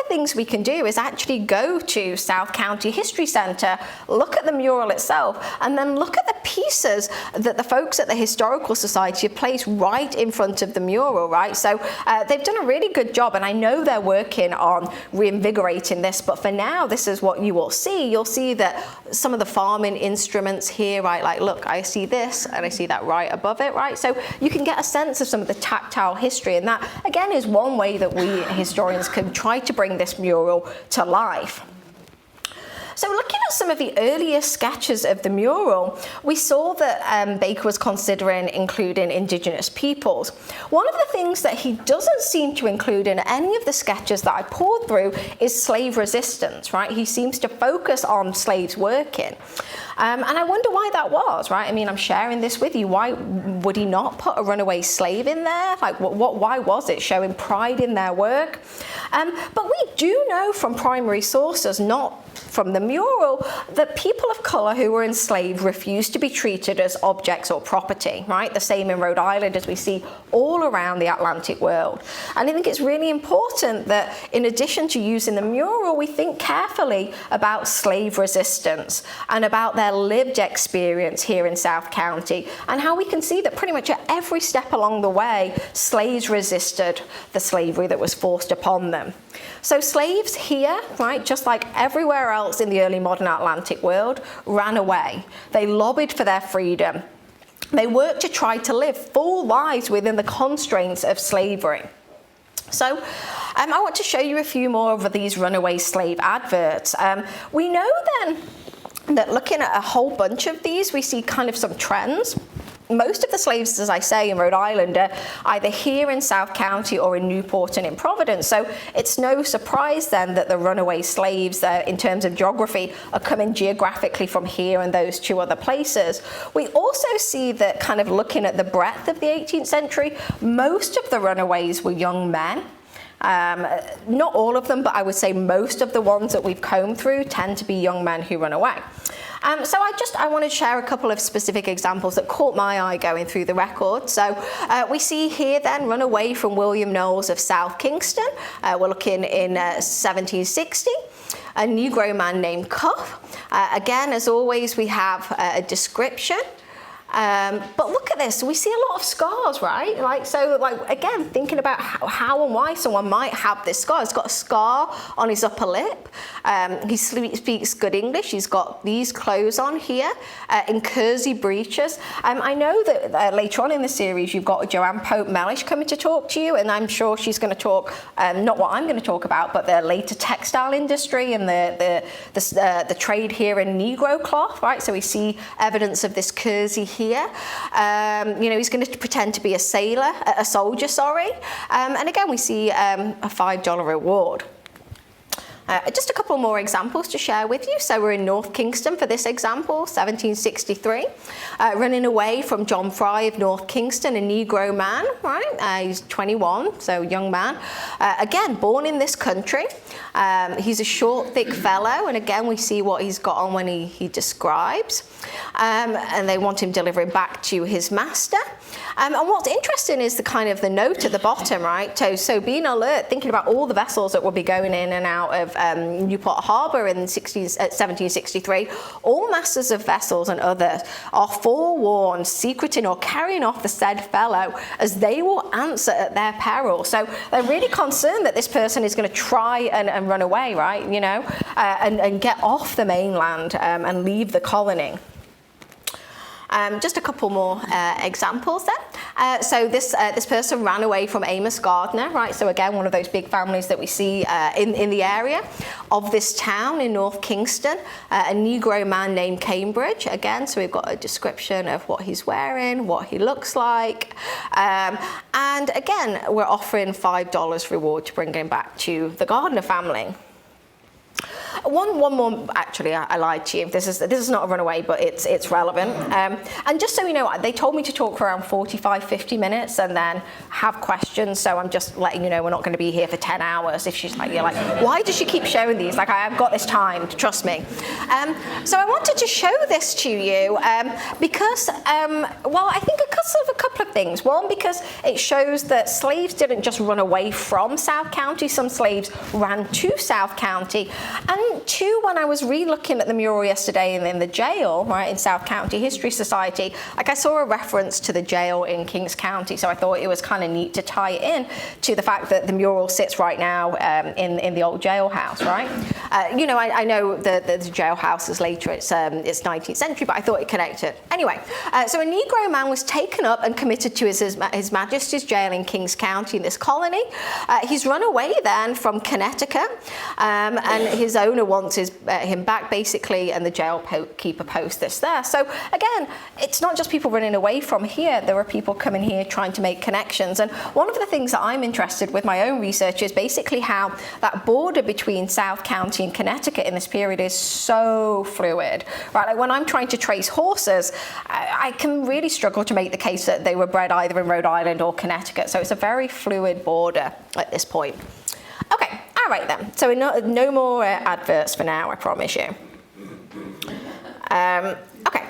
things we can do is actually go to South County History Center, look at the mural itself, and then look at the pieces that the folks at the Historical Society have placed right in front of the mural, right? So they've done a really good job, and I know they're working on reinvigorating this, but for now, this is what you will see. You'll see that some of the farming instruments here, right? Like, look, I see this, and I see that right above it, right? So you can get a sense of some of the tactile history, and that, again, is one way that we historians can try to bring this mural to life. So looking at some of the earlier sketches of the mural, we saw that Baker was considering including Indigenous peoples. One of the things that he doesn't seem to include in any of the sketches that I poured through is slave resistance, right? He seems to focus on slaves working. And I wonder why that was, right? I mean, I'm sharing this with you. Why would he not put a runaway slave in there? Like, why was it showing pride in their work? But we do know from primary sources, not from the mural, that people of colour who were enslaved refused to be treated as objects or property, right? The same in Rhode Island as we see all around the Atlantic world. And I think it's really important that in addition to using the mural, we think carefully about slave resistance and about their lived experience here in South County, and how we can see that pretty much at every step along the way, slaves resisted the slavery that was forced upon them. So slaves here, right, just like everywhere else in the early modern Atlantic world, ran away. They lobbied for their freedom. They worked to try to live full lives within the constraints of slavery. So I want to show you a few more of these runaway slave adverts. We know then that looking at a whole bunch of these, we see kind of some trends. Most of the slaves, as I say, in Rhode Island are either here in South County or in Newport and in Providence. So it's no surprise then that the runaway slaves, in terms of geography, are coming geographically from here and those two other places. We also see that, kind of looking at the breadth of the 18th century, most of the runaways were young men. Not all of them, but I would say most of the ones that we've combed through tend to be young men who run away. So I want to share a couple of specific examples that caught my eye going through the record. So we see here then run away from William Knowles of South Kingston. We're looking in 1760. A Negro man named Cuff. Again, as always, we have a description. But look at this, we see a lot of scars, right? Again, thinking about how and why someone might have this scar. He's got a scar on his upper lip. He speaks good English. He's got these clothes on here in kersey breeches. I know that later on in the series, you've got Joanne Pope Mellish coming to talk to you, and I'm sure she's going to talk, not what I'm going to talk about, but the later textile industry and the trade here in Negro cloth, right? So we see evidence of this kersey here. He's going to pretend to be a soldier, and again we see a $5 reward. Just a couple more examples to share with you. So we're in North Kingston for this example, 1763. Running away from John Fry of North Kingston, a Negro man, right? He's 21, so young man. Again, born in this country. He's a short, thick fellow, and again we see what he's got on when he describes. And they want him delivering back to his master. And what's interesting is the note at the bottom, right? So being alert, thinking about all the vessels that will be going in and out of Newport Harbour in 1763, all masters of vessels and others are forewarned, secreting or carrying off the said fellow, as they will answer at their peril. So they're really concerned that this person is going to try and run away, right? And get off the mainland and leave the colony. Just a couple more examples then. So this person ran away from Amos Gardner, right? So again, one of those big families that we see in the area of this town in North Kingston. A Negro man named Cambridge, again, so we've got a description of what he's wearing, what he looks like. And again, we're offering $5 reward to bring him back to the Gardner family. One more, actually, I lied to you. This is not a runaway, but it's relevant. And just so you know, they told me to talk for around 45, 50 minutes and then have questions. So I'm just letting you know we're not going to be here for 10 hours. If she's like, you're like, why does she keep showing these? Like, I've got this time, trust me. So I wanted to show this to you because, well, I think because of a couple of things. One, because it shows that slaves didn't just run away from South County. Some slaves ran to South County. And two, when I was re-looking at the mural yesterday in the jail, right, in South County History Society, like I saw a reference to the jail in Kings County, so I thought it was kind of neat to tie it in to the fact that the mural sits right now in the old jailhouse, right? You know, I know the jailhouse is later, it's 19th century, but I thought it connected. Anyway, so a Negro man was taken up and committed to His Majesty's jail in Kings County in this colony. He's run away then from Connecticut, and his owner wants him back, basically, and the jail keeper posts this there. So again, it's not just people running away from here, there are people coming here trying to make connections. And one of the things that I'm interested with my own research is basically how that border between South County and Connecticut in this period is so fluid, right? Like when I'm trying to trace horses, I can really struggle to make the case that they were bred either in Rhode Island or Connecticut. So it's a very fluid border at this point. Okay, all right then. So no more adverts for now, I promise you. Okay.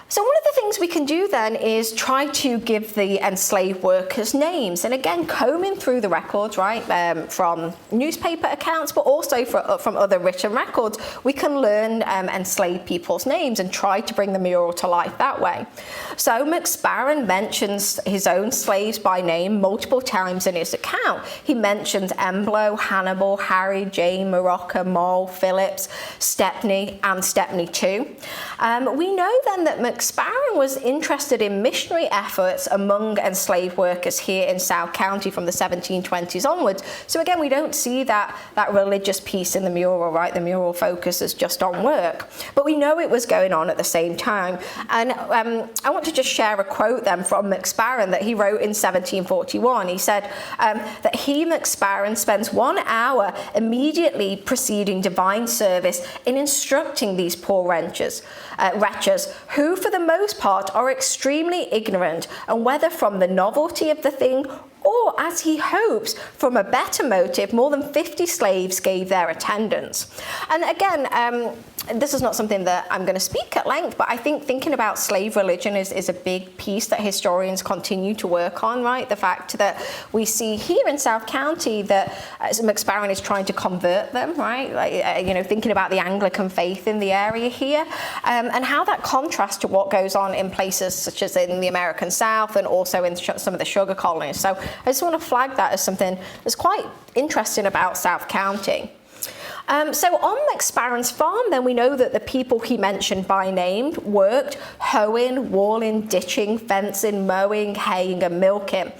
So one of the things we can do then is try to give the enslaved workers names. And again, combing through the records, right, from newspaper accounts, but also from other written records, we can learn enslaved people's names and try to bring the mural to life that way. So McSparran mentions his own slaves by name multiple times in his account. He mentions Emblo, Hannibal, Harry, Jane, Morocco, Moll, Phillips, Stepney, and Stepney too. We know then that McSparran was interested in missionary efforts among enslaved workers here in South County from the 1720s onwards. So again, we don't see that religious piece in the mural, right? The mural focuses just on work. But we know it was going on at the same time. And I want to just share a quote then from McSparran that he wrote in 1741. He said that he, McSparran, spends 1 hour immediately preceding divine service in instructing these poor wretches, who for the most part are extremely ignorant, and whether from the novelty of the thing or, as he hopes, from a better motive, more than 50 slaves gave their attendance. And again, this is not something that I'm going to speak at length, but I think thinking about slave religion is a big piece that historians continue to work on, right? The fact that we see here in South County that McSparran is trying to convert them, right? Like, you know, thinking about the Anglican faith in the area here, and how that contrasts to what goes on in places such as in the American South and also in some of the sugar colonies. So I just want to flag that as something that's quite interesting about South County. So on McSparran's farm, then we know that the people he mentioned by name worked hoeing, walling, ditching, fencing, mowing, haying, and milking.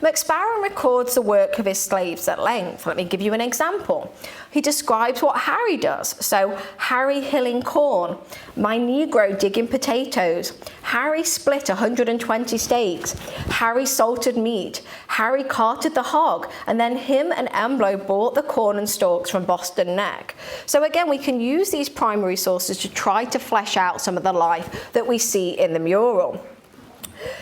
McSparran records the work of his slaves at length. Let me give you an example. He describes what Harry does. So Harry hilling corn, my Negro digging potatoes, Harry split 120 steaks, Harry salted meat, Harry carted the hog, and then him and Emblo bought the corn and stalks from Boston Neck. So again, we can use these primary sources to try to flesh out some of the life that we see in the mural.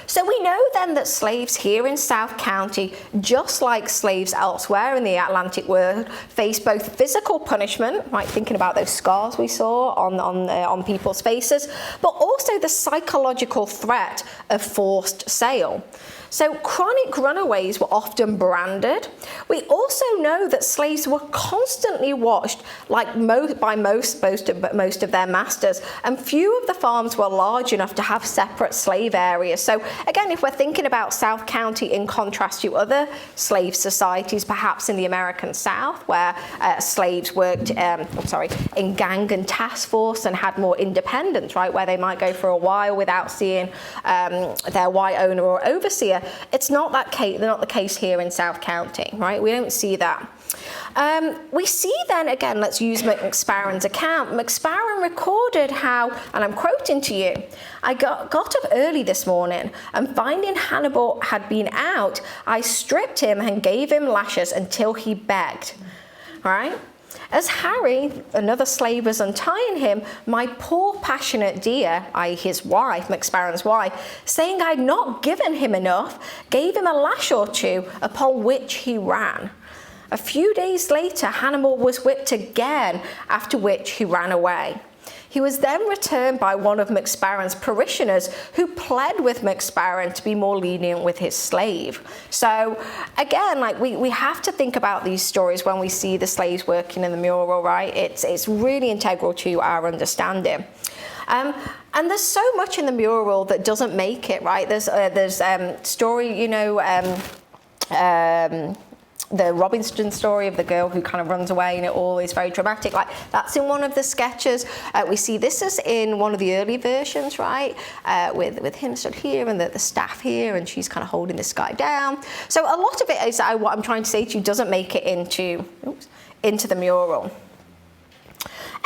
So we know then that slaves here in South County, just like slaves elsewhere in the Atlantic world, face both physical punishment, right, thinking about those scars we saw on people's faces, but also the psychological threat of forced sale. So chronic runaways were often branded. We also know that slaves were constantly watched by most of their masters, and few of the farms were large enough to have separate slave areas. So again, if we're thinking about South County in contrast to other slave societies, perhaps in the American South, where slaves worked in gang and task force and had more independence, right, where they might go for a while without seeing their white owner or overseer. It's not the case here in South County, right? We don't see that. We see then, again, let's use McSparran's account. McSparran recorded how, and I'm quoting to you, I got up early this morning, and finding Hannibal had been out, I stripped him and gave him lashes until he begged. All right? As Harry, another slave, was untying him, my poor passionate dear, i.e. his wife, McSparren's wife, saying I'd not given him enough, gave him a lash or two, upon which he ran. A few days later, Hannibal was whipped again, after which he ran away. He was then returned by one of McSparren's parishioners, who pled with McSparren to be more lenient with his slave. So again, like we have to think about these stories when we see the slaves working in the mural, right? It's really integral to our understanding. And there's so much in the mural that doesn't make it, right? There's story, the Robinson story of the girl who kind of runs away, and it all is very dramatic. Like, that's in one of the sketches. We see this is in one of the early versions, right? With him stood here and the staff here, and she's kind of holding this guy down. So a lot of it is what I'm trying to say to you doesn't make it into the mural.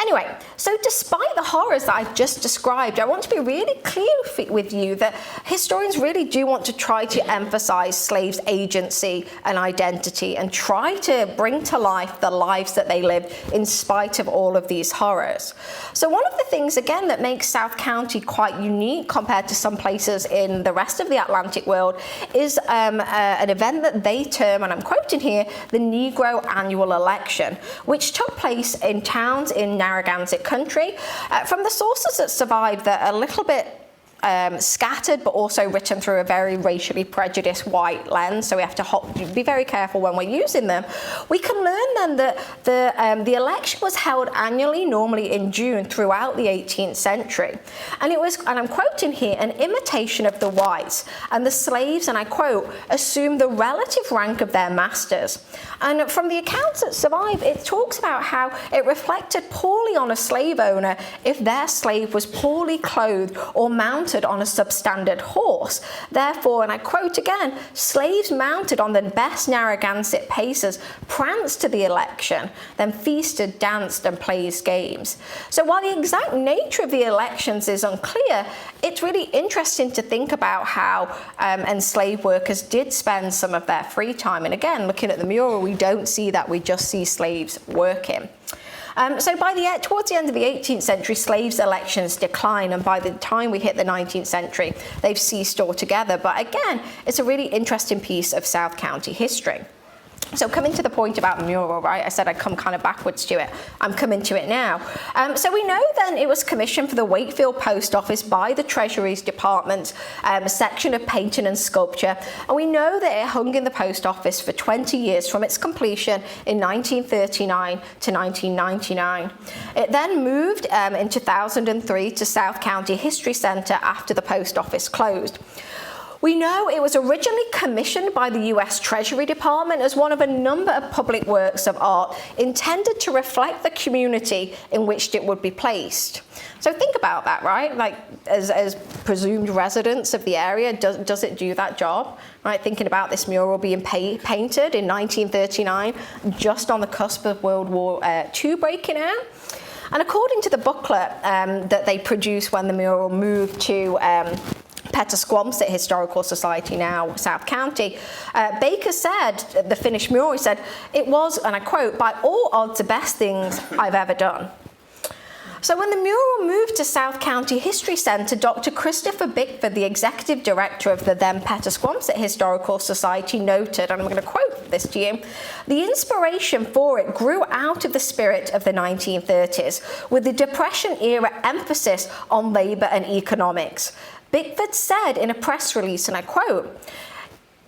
Anyway, so despite the horrors that I've just described, I want to be really clear with you that historians really do want to try to emphasize slaves' agency and identity and try to bring to life the lives that they lived in spite of all of these horrors. So one of the things, again, that makes South County quite unique compared to some places in the rest of the Atlantic world is an event that they term, and I'm quoting here, the Negro Annual Election, which took place in towns in Narragansett country. From the sources that survive, they're a little bit scattered, but also written through a very racially prejudiced white lens, so we have to be very careful when we're using them. We can learn then that the election was held annually, normally in June, throughout the 18th century. And it was, and I'm quoting here, an imitation of the whites, and the slaves, and I quote, assumed the relative rank of their masters. And from the accounts that survive, it talks about how it reflected poorly on a slave owner if their slave was poorly clothed or mounted on a substandard horse. Therefore, and I quote again, slaves mounted on the best Narragansett pacers pranced to the election, then feasted, danced, and played games. So while the exact nature of the elections is unclear, it's really interesting to think about how enslaved workers did spend some of their free time. And again, looking at the mural, we don't see that, we just see slaves working. So towards the end of the 18th century, slaves' elections decline, and by the time we hit the 19th century, they've ceased altogether. But again, it's a really interesting piece of South County history. So coming to the point about the mural, right? I said I'd come kind of backwards to it. I'm coming to it now. So we know then it was commissioned for the Wakefield Post Office by the Treasury's Department, section of painting and sculpture. And we know that it hung in the post office for 20 years from its completion in 1939 to 1999. It then moved in 2003 to South County History Center after the post office closed. We know it was originally commissioned by the US Treasury Department as one of a number of public works of art intended to reflect the community in which it would be placed. So think about that, right? Like, as presumed residents of the area, does it do that job? Right, thinking about this mural being painted in 1939, just on the cusp of World War II breaking out. And according to the booklet that they produced when the mural moved to Petaskwampsett Historical Society, now South County, Baker said, the finished mural, he said, it was, and I quote, by all odds the best things I've ever done. So when the mural moved to South County History Center, Dr. Christopher Bickford, the executive director of the then Petaskwampsett Historical Society, noted, and I'm going to quote this to you, the inspiration for it grew out of the spirit of the 1930s, with the Depression-era emphasis on labor and economics. Bickford said in a press release, and I quote,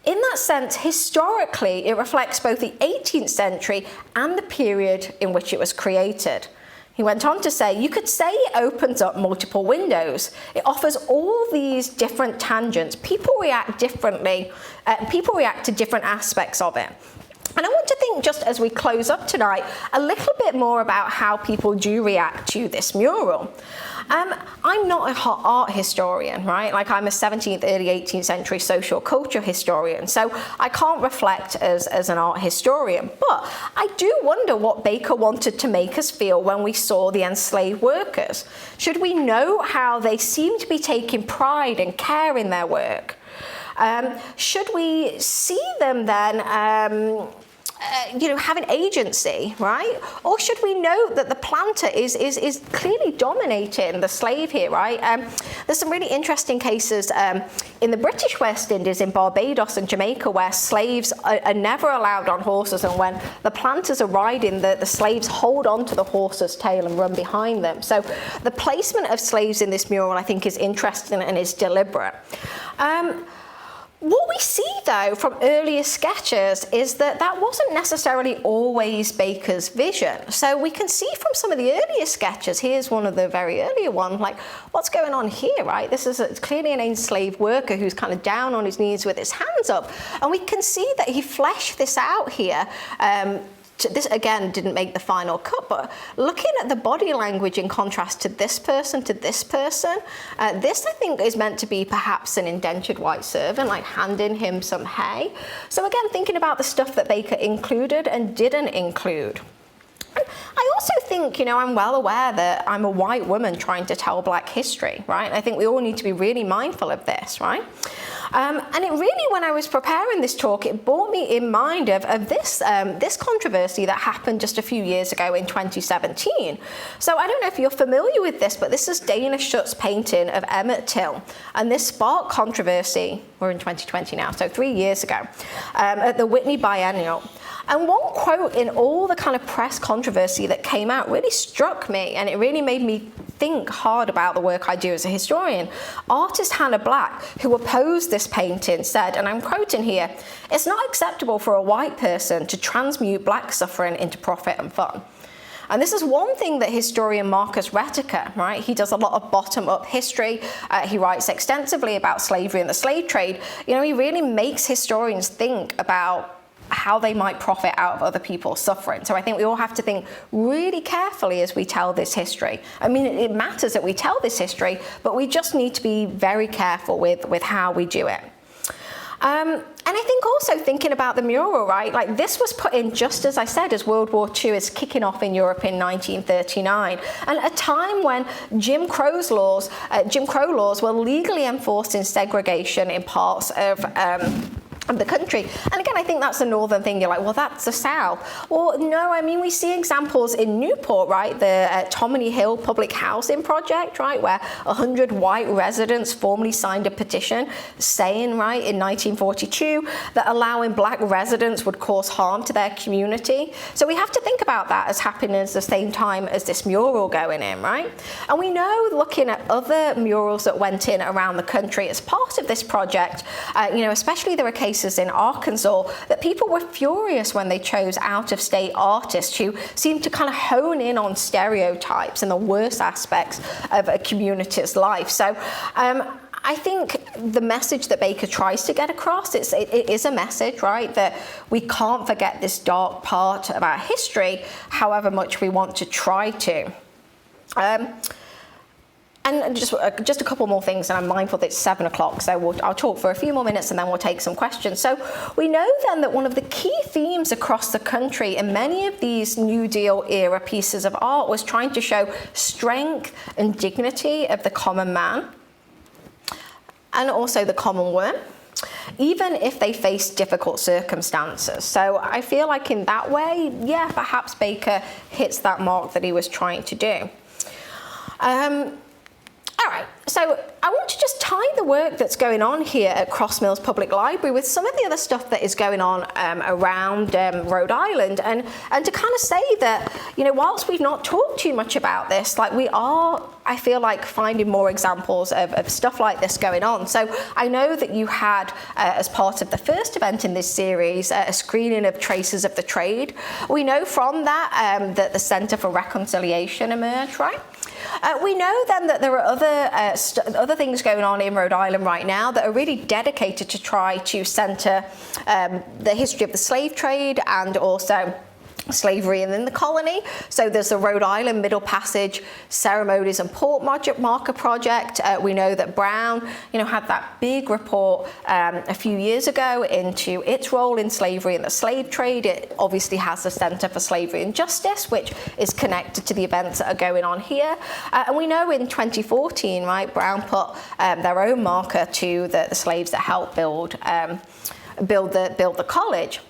in that sense, historically, it reflects both the 18th century and the period in which it was created. He went on to say, you could say it opens up multiple windows. It offers all these different tangents. People react differently. People react to different aspects of it. And I want to think, just as we close up tonight, a little bit more about how people do react to this mural. I'm not an art historian, right? Like, I'm a 17th, early 18th century social culture historian, so I can't reflect as an art historian. But I do wonder what Baker wanted to make us feel when we saw the enslaved workers. Should we know how they seem to be taking pride and care in their work? Should we see them then having agency, right? Or should we note that the planter is clearly dominating the slave here, right? There's some really interesting cases in the British West Indies, in Barbados and Jamaica, where slaves are never allowed on horses, and when the planters are riding, the slaves hold on to the horse's tail and run behind them. So the placement of slaves in this mural, I think, is interesting and is deliberate. What we see, though, from earlier sketches is that wasn't necessarily always Baker's vision. So we can see from some of the earlier sketches, here's one of the very earlier ones, like, what's going on here, right? This is clearly an enslaved worker who's kind of down on his knees with his hands up. And we can see that he fleshed this out here. This, again, didn't make the final cut, but looking at the body language in contrast to this person, this, I think, is meant to be perhaps an indentured white servant, like handing him some hay. So again, thinking about the stuff that Baker included and didn't include. I also think, I'm well aware that I'm a white woman trying to tell Black history, right? I think we all need to be really mindful of this, right? And it really, when I was preparing this talk, it brought me in mind of this controversy that happened just a few years ago in 2017. So I don't know if you're familiar with this, but this is Dana Schutt's painting of Emmett Till. And this sparked controversy, we're in 2020 now, so 3 years ago, at the Whitney Biennial. And one quote in all the kind of press controversy that came out really struck me, and it really made me think hard about the work I do as a historian. Artist Hannah Black, who opposed this painting, said, and I'm quoting here, "It's not acceptable for a white person to transmute Black suffering into profit and fun." And this is one thing that historian Marcus Retiker, right, he does a lot of bottom-up history. He writes extensively about slavery and the slave trade. He really makes historians think about how they might profit out of other people's suffering. So I think we all have to think really carefully as we tell this history. I mean, it matters that we tell this history, but we just need to be very careful with how we do it. And I think also thinking about the mural, right? Like, this was put in just as I said, as World War II is kicking off in Europe in 1939, and at a time when Jim Crow laws were legally enforcing segregation in parts of the country. And again, I think that's a northern thing. You're like, well, that's the South. Well, no, I mean, we see examples in Newport, right? The Tammany Hill Public Housing Project, right? Where 100 white residents formally signed a petition saying, right, in 1942, that allowing Black residents would cause harm to their community. So we have to think about that as happening at the same time as this mural going in, right? And we know, looking at other murals that went in around the country as part of this project, especially there were cases in Arkansas, that people were furious when they chose out-of-state artists who seemed to kind of hone in on stereotypes and the worst aspects of a community's life. So I think the message that Baker tries to get across, it is a message, right, that we can't forget this dark part of our history, however much we want to try to. And just a couple more things, and I'm mindful that it's 7 o'clock, so I'll talk for a few more minutes and then we'll take some questions. So we know then that one of the key themes across the country in many of these New Deal era pieces of art was trying to show strength and dignity of the common man and also the common woman, even if they face difficult circumstances. So I feel like in that way, yeah, perhaps Baker hits that mark that he was trying to do. All right, so I want to just tie the work that's going on here at Cross Mills Public Library with some of the other stuff that is going on around Rhode Island, and to kind of say that, whilst we've not talked too much about this, like, we are, I feel like, finding more examples of stuff like this going on. So I know that you had, as part of the first event in this series, a screening of Traces of the Trade. We know from that that the Center for Reconciliation emerged, right? We know then that there are other things going on in Rhode Island right now that are really dedicated to try to centre the history of the slave trade and also slavery in the colony. So there's the Rhode Island Middle Passage Ceremonies and Port Marker Project. We know that Brown, had that big report a few years ago into its role in slavery and the slave trade. It obviously has the Center for Slavery and Justice, which is connected to the events that are going on here. And we know in 2014, right, Brown put their own marker to the slaves that helped build the college.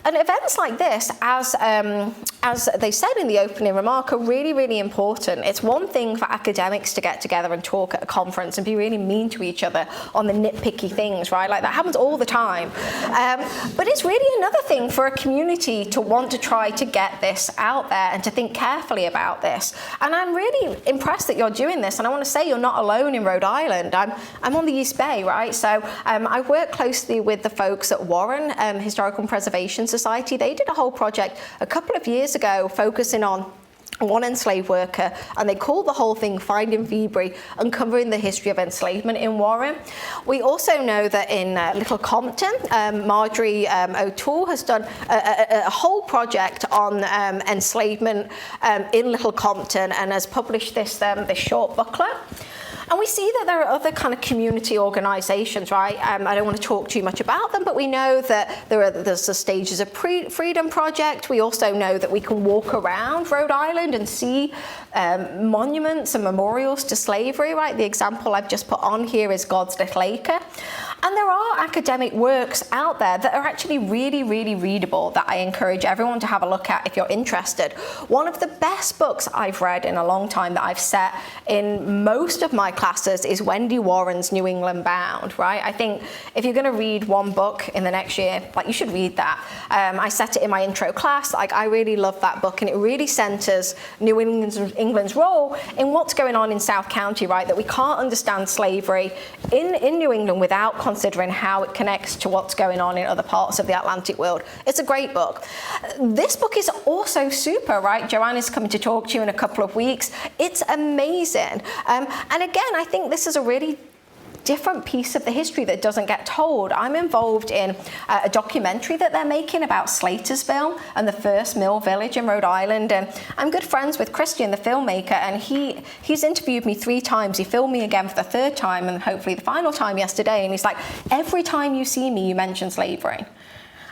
And events like this, as they said in the opening remark, are really, really important. It's one thing for academics to get together and talk at a conference and be really mean to each other on the nitpicky things, right? Like that happens all the time. But it's really another thing for a community to want to try to get this out there and to think carefully about this. And I'm really impressed that you're doing this. And I want to say you're not alone in Rhode Island. I'm on the East Bay, right? So I work closely with the folks at Warren Historical and Preservation Society. They did a whole project a couple of years ago focusing on one enslaved worker, and they called the whole thing Finding February, uncovering the history of enslavement in Warren. We also know that in Little Compton, Marjorie O'Toole has done a whole project on enslavement in Little Compton and has published this short booklet. And we see that there are other kind of community organisations, right? I don't want to talk too much about them, but we know that there's the Stages of Freedom Project. We also know that we can walk around Rhode Island and see monuments and memorials to slavery, right? The example I've just put on here is God's Little Acre. And there are academic works out there that are actually really, really readable that I encourage everyone to have a look at if you're interested. One of the best books I've read in a long time that I've set in most of my classes is Wendy Warren's New England Bound, right? I think if you're going to read one book in the next year, like, you should read that. I set it in my intro class. Like, I really love that book, and it really centers New England's role in what's going on in South County, right? That we can't understand slavery in New England without considering how it connects to what's going on in other parts of the Atlantic world. It's a great book. This book is also super, right? Joanne is coming to talk to you in a couple of weeks. It's amazing. And again, I think this is a really different piece of the history that doesn't get told. I'm involved in a documentary that they're making about Slatersville and the first mill village in Rhode Island, and I'm good friends with Christian, the filmmaker, and he's interviewed me 3 times. He filmed me again for the 3rd time and hopefully the final time yesterday, and he's like, every time you see me you mention slavery.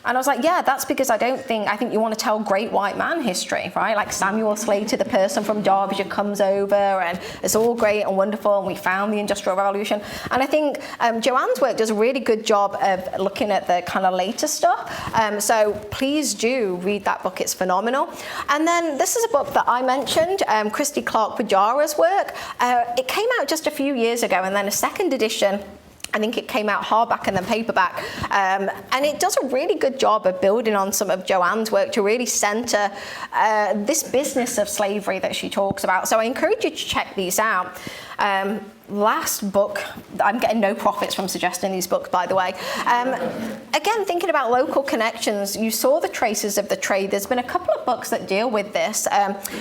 And I was like, yeah, that's because I think you want to tell great white man history, right? Like Samuel Slater, the person from Derbyshire, comes over and it's all great and wonderful and we found the Industrial Revolution. And I think Joanne's work does a really good job of looking at the kind of later stuff. So please do read that book, it's phenomenal. And then this is a book that I mentioned, Christy Clark Pajara's work. It came out just a few years ago, and then a 2nd edition, I think it came out hardback and then paperback, and it does a really good job of building on some of Joanne's work to really centre this business of slavery that she talks about. So I encourage you to check these out. Last book, I'm getting no profits from suggesting these books, by the way. Again, thinking about local connections, you saw the traces of the trade. There's been a couple of books that deal with this.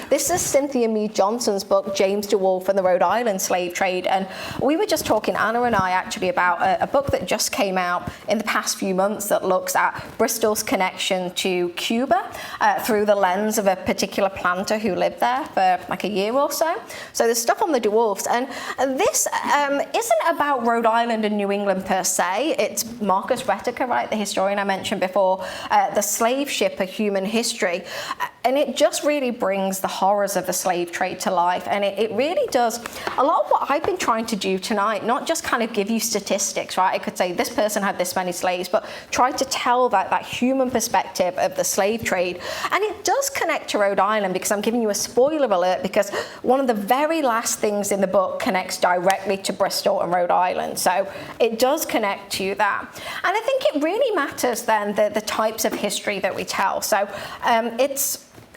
This is Cynthia Mead Johnson's book, James DeWolf and the Rhode Island Slave Trade. And we were just talking, Anna and I, actually, about a book that just came out in the past few months that looks at Bristol's connection to Cuba through the lens of a particular planter who lived there for like a year or so. So there's stuff on the DeWolfs. And this isn't about Rhode Island and New England per se. It's Marcus Retiker, right, the historian I mentioned before, The Slave Ship, A Human History. And it just really brings the horrors of the slave trade to life. And it really does a lot of what I've been trying to do tonight, not just kind of give you statistics, right? I could say this person had this many slaves, but try to tell that human perspective of the slave trade. And it does connect to Rhode Island, because I'm giving you a spoiler alert, because one of the very last things in the book connects directly to Bristol and Rhode Island. So it does connect to that. And I think it really matters then the types of history that we tell. So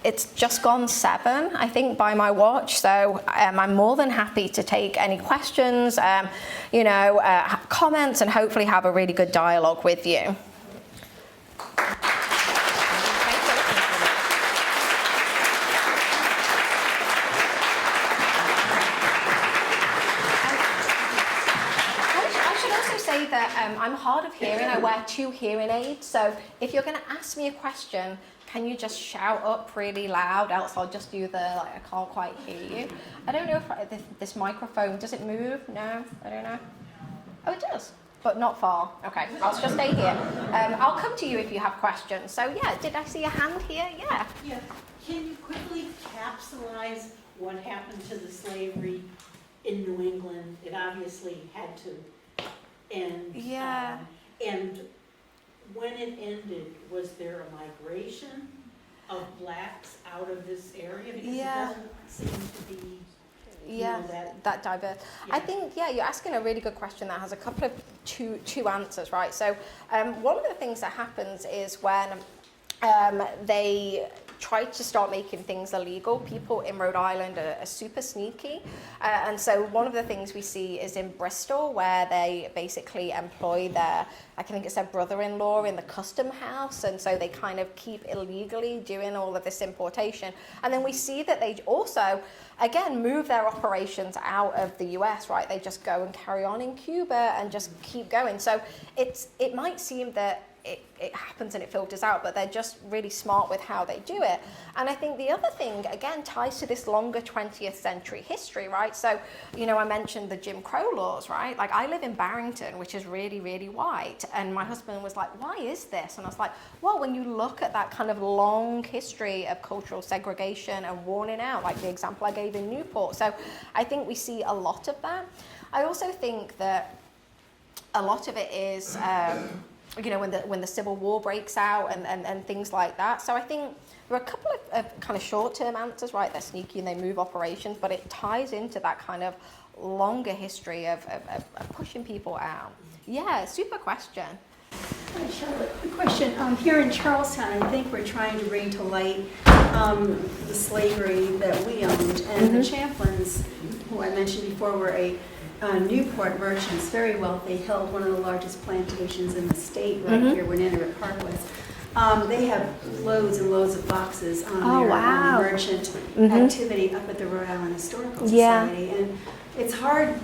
it's just gone 7, I think, by my watch. So I'm more than happy to take any questions, comments, and hopefully have a really good dialogue with you. I'm hard of hearing. I wear 2 hearing aids. So if you're going to ask me a question, can you just shout up really loud? Else I'll just do I can't quite hear you. I don't know if this microphone, does it move? No, I don't know. Oh, it does, but not far. Okay, I'll just stay here. I'll come to you if you have questions. So yeah, did I see a hand here? Yeah. Yeah. Can you quickly capsulize what happened to the slavery in New England? It obviously had to end. Yeah. And when it ended, was there a migration of blacks out of this area? Because it doesn't seem to be, that diverse. Yeah. I think, you're asking a really good question that has a couple of two answers, right? So one of the things that happens is when they tried to start making things illegal. People in Rhode Island are super sneaky. And so one of the things we see is in Bristol, where they basically employ their, I think it's their brother-in-law in the custom house. And so they kind of keep illegally doing all of this importation. And then we see that they also, again, move their operations out of the US, right? They just go and carry on in Cuba and just keep going. So it might seem that it happens and it filters out, but they're just really smart with how they do it. And I think the other thing, again, ties to this longer 20th century history, right? So, I mentioned the Jim Crow laws, right? Like, I live in Barrington, which is really, really white. And my husband was like, why is this? And I was like, well, when you look at that kind of long history of cultural segregation and warning out, like the example I gave in Newport. So I think we see a lot of that. I also think that a lot of it is, when the Civil War breaks out and things like that. So I think there are a couple of kind of short-term answers, right? They're sneaky and they move operations, but it ties into that kind of longer history of pushing people out. Yeah, super question. Hi, Charlotte. Quick question. Here in Charlestown, I think we're trying to bring to light the slavery that we owned. And the Champlins, who I mentioned before, were a Newport merchants, very wealthy, held one of the largest plantations in the state right here where Nantucket Park was. They have loads and loads of boxes on their merchant activity up at the Rhode Island Historical Society. And it's hard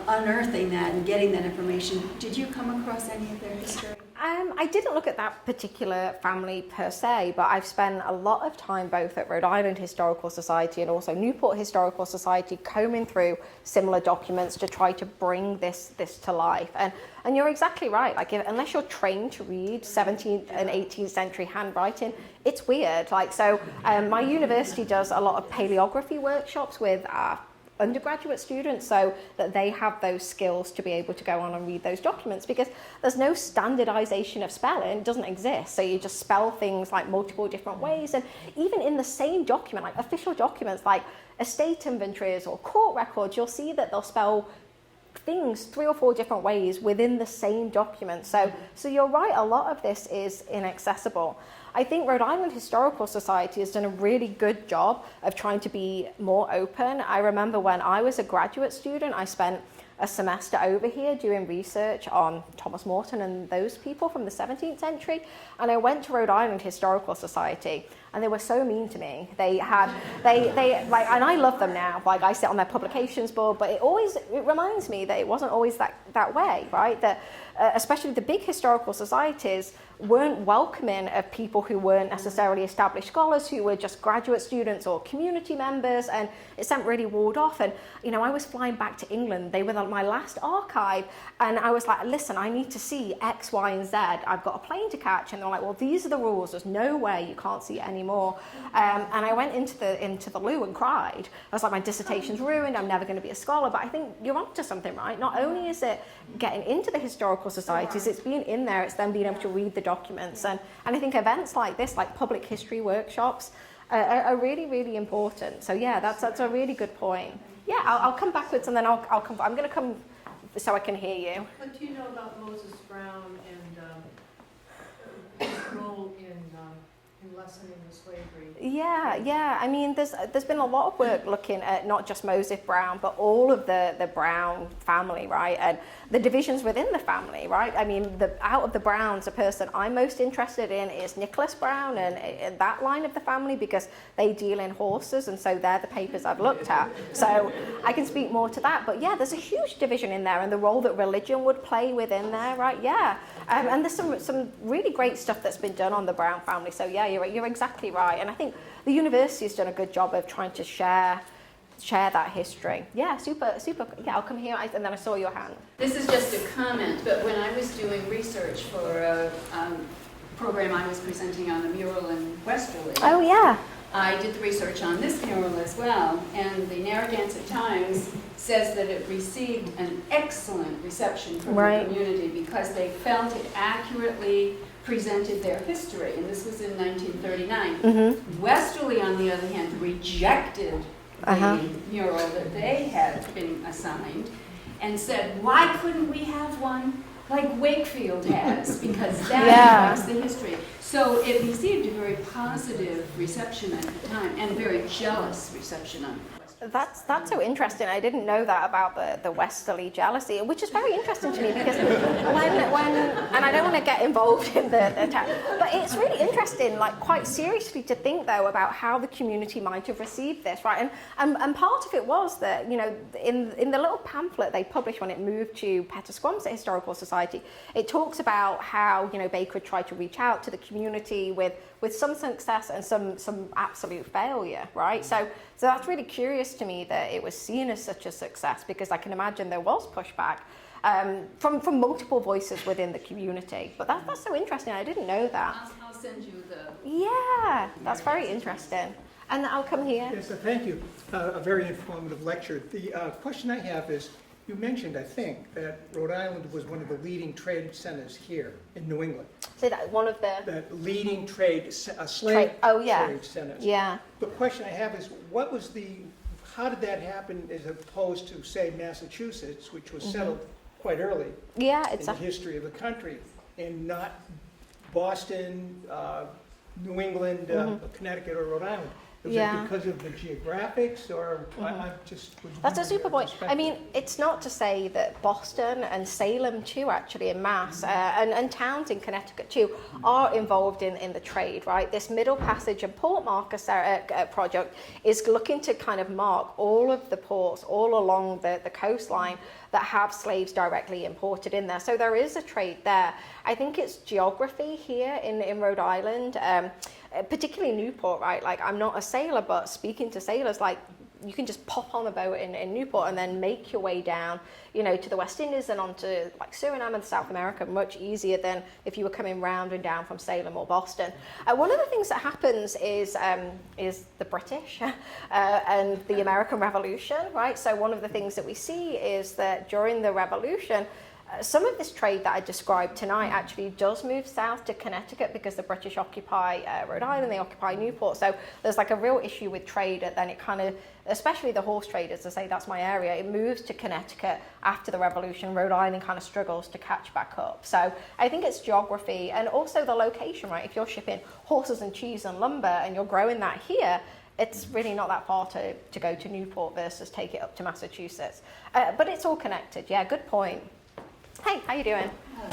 unearthing that and getting that information. Did you come across any of their history? I didn't look at that particular family per se, but I've spent a lot of time both at Rhode Island Historical Society and also Newport Historical Society combing through similar documents to try to bring this to life. And you're exactly right. Like, unless you're trained to read 17th and 18th century handwriting, it's weird. Like, so my university does a lot of paleography workshops with undergraduate students so that they have those skills to be able to go on and read those documents, because there's no standardization of spelling. It doesn't exist. So you just spell things like multiple different ways. And even in the same document, like official documents like estate inventories or court records, you'll see that they'll spell things 3 or 4 different ways within the same document. So you're right, a lot of this is inaccessible. I think Rhode Island Historical Society has done a really good job of trying to be more open. I remember when I was a graduate student, I spent a semester over here doing research on Thomas Morton and those people from the 17th century. And I went to Rhode Island Historical Society, and they were so mean to me. They and I love them now. Like, I sit on their publications board, but it reminds me that it wasn't always that way, right? That especially the big historical societies weren't welcoming of people who weren't necessarily established scholars, who were just graduate students or community members, and it seemed really walled off. And, I was flying back to England. They were my last archive, and I was like, listen, I need to see X, Y, and Z. I've got a plane to catch. And they're like, well, these are the rules. There's no way you can't see it anymore. And I went into the loo and cried. I was like, my dissertation's ruined. I'm never going to be a scholar. But I think you're onto something, right? Not only is it getting into the historical societies, it's being in there, it's then being able to read the documents. And I think events like this, like public history workshops, are really, really important. So yeah, that's a really good point. Yeah, I'll come backwards and then I'll come. I'm going to come so I can hear you. What do you know about Moses Brown and his role in lessening the slavery? Yeah. I mean, there's been a lot of work looking at not just Moses Brown, but all of the Brown family, right? And the divisions within the family, right? I mean, out of the Browns, the person I'm most interested in is Nicholas Brown and that line of the family, because they deal in horses, and so they're the papers I've looked at. So I can speak more to that. But yeah, there's a huge division in there, and the role that religion would play within there, right? Yeah. And there's some really great stuff that's been done on the Brown family. So yeah, you're exactly right. And I think the university has done a good job of trying to share that history. Yeah, super. Yeah, I'll come here, and then I saw your hand. This is just a comment, but when I was doing research for a program I was presenting on a mural in Westerly, Oh yeah. I did the research on this mural as well, and the Narragansett Times says that it received an excellent reception from the community because they felt it accurately presented their history, and this was in 1939. Westerly, on the other hand, rejected the mural that they had been assigned and said, why couldn't we have one like Wakefield has, because that reflects the history. So it received a very positive reception at the time, and very jealous reception on That's so interesting. I didn't know that about the Westerly jealousy, which is very interesting to me because when and I don't want to get involved in the but it's really interesting, like quite seriously, to think though about how the community might have received this, right? And part of it was that, you know, in the little pamphlet they published when it moved to Petaskwampsett Historical Society, it talks about how, you know, Baker tried to reach out to the community with some success and some absolute failure, right? So that's really curious to me that it was seen as such a success, because I can imagine there was pushback from multiple voices within the community. But that's so interesting. I didn't know that. I'll send you the... Yeah, that's very interesting. And I'll come here. Yes, thank you. A very informative lecture. The question I have is, you mentioned, I think, that Rhode Island was one of the leading trade centers here in New England. So that one of the... That leading trade, slave trade centers. Yeah. The question I have is, how did that happen as opposed to, say, Massachusetts, which was settled quite early Yeah, in the history of the country, and not Boston, New England, Connecticut, or Rhode Island? Is it because of the geographics, or I just... That's a super point. I mean, it's not to say that Boston and Salem too, actually, in Mass, and towns in Connecticut too, are involved in the trade, right? This Middle Passage and Port Marker project is looking to kind of mark all of the ports all along the coastline that have slaves directly imported in there. So there is a trade there. I think it's geography here in Rhode Island, particularly Newport, right? Like, I'm not a sailor, but speaking to sailors, like, you can just pop on a boat in Newport and then make your way down, you know, to the West Indies and onto like Suriname and South America much easier than if you were coming round and down from Salem or Boston. One of the things that happens is the British and the American Revolution, right? So one of the things that we see is that during the Revolution, some of this trade that I described tonight actually does move south to Connecticut, because the British occupy Rhode Island, they occupy Newport. So there's like a real issue with trade, and then it kind of, especially the horse traders, I say that's my area, it moves to Connecticut after the Revolution. Rhode Island kind of struggles to catch back up. So I think it's geography and also the location, right? If you're shipping horses and cheese and lumber and you're growing that here, it's really not that far to go to Newport versus take it up to Massachusetts. But it's all connected. Yeah, good point. Hey, how you doing?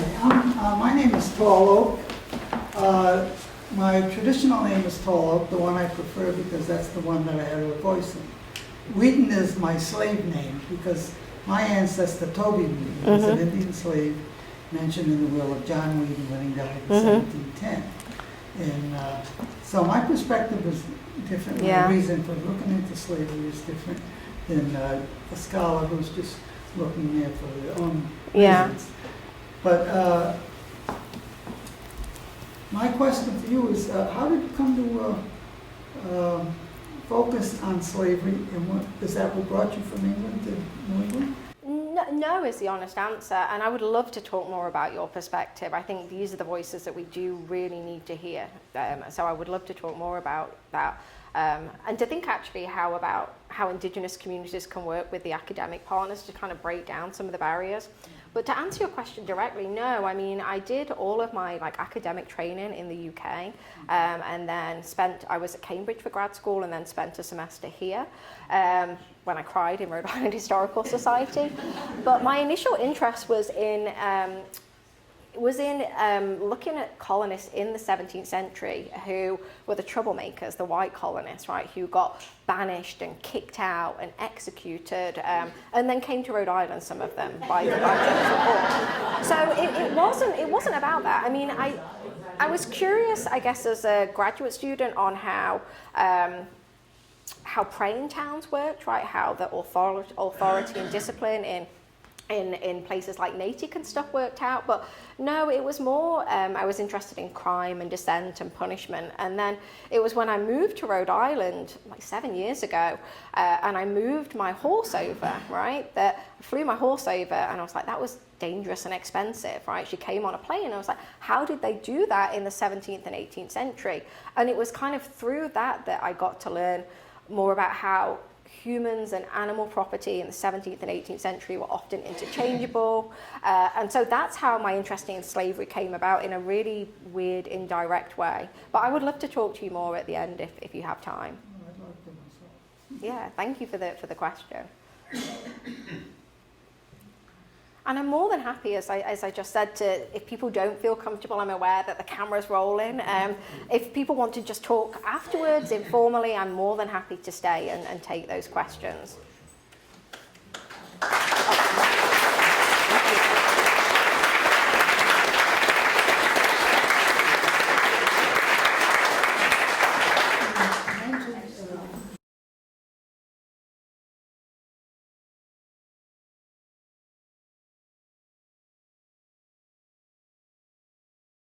My name is Tall Oak. My traditional name is Tall Oak, the one I prefer because that's the one that I had a voice in. Wheaton is my slave name because my ancestor, Toby Wheaton, was an Indian slave mentioned in the will of John Wheaton when he died in 1710. And so my perspective is different. My reason for looking into slavery is different than a scholar who's just looking there for their own reasons. But my question to you is, how did you come to focus on slavery, and is that what brought you from England to New England? No is the honest answer, and I would love to talk more about your perspective. I think these are the voices that we do really need to hear, so I would love to talk more about that. And to think actually how Indigenous communities can work with the academic partners to kind of break down some of the barriers. But to answer your question directly, no. I mean, I did all of my academic training in the UK, and then I was at Cambridge for grad school, and then spent a semester here when I cried in Rhode Island Historical Society. But my initial interest was in looking at colonists in the 17th century who were the troublemakers, the white colonists, right, who got banished and kicked out and executed, and then came to Rhode Island, some of them, by the support. So it wasn't about that. I mean, I was curious, I guess, as a graduate student on how praying towns worked, right, how the authority and discipline in in places like Natick and stuff worked out, but no, it was more, I was interested in crime and dissent and punishment. And then it was when I moved to Rhode Island like 7 years ago, and I moved my horse over, right, that I flew my horse over, and I was like, that was dangerous and expensive, right? She came on a plane, and I was like, how did they do that in the 17th and 18th century? And it was kind of through that I got to learn more about how humans and animal property in the 17th and 18th century were often interchangeable. And so that's how my interest in slavery came about, in a really weird, indirect way. But I would love to talk to you more at the end if you have time. Oh, I'd like to myself. Yeah, thank you for the question. And I'm more than happy, as I just said, if people don't feel comfortable, I'm aware that the camera's rolling. If people want to just talk afterwards, informally, I'm more than happy to stay and take those questions.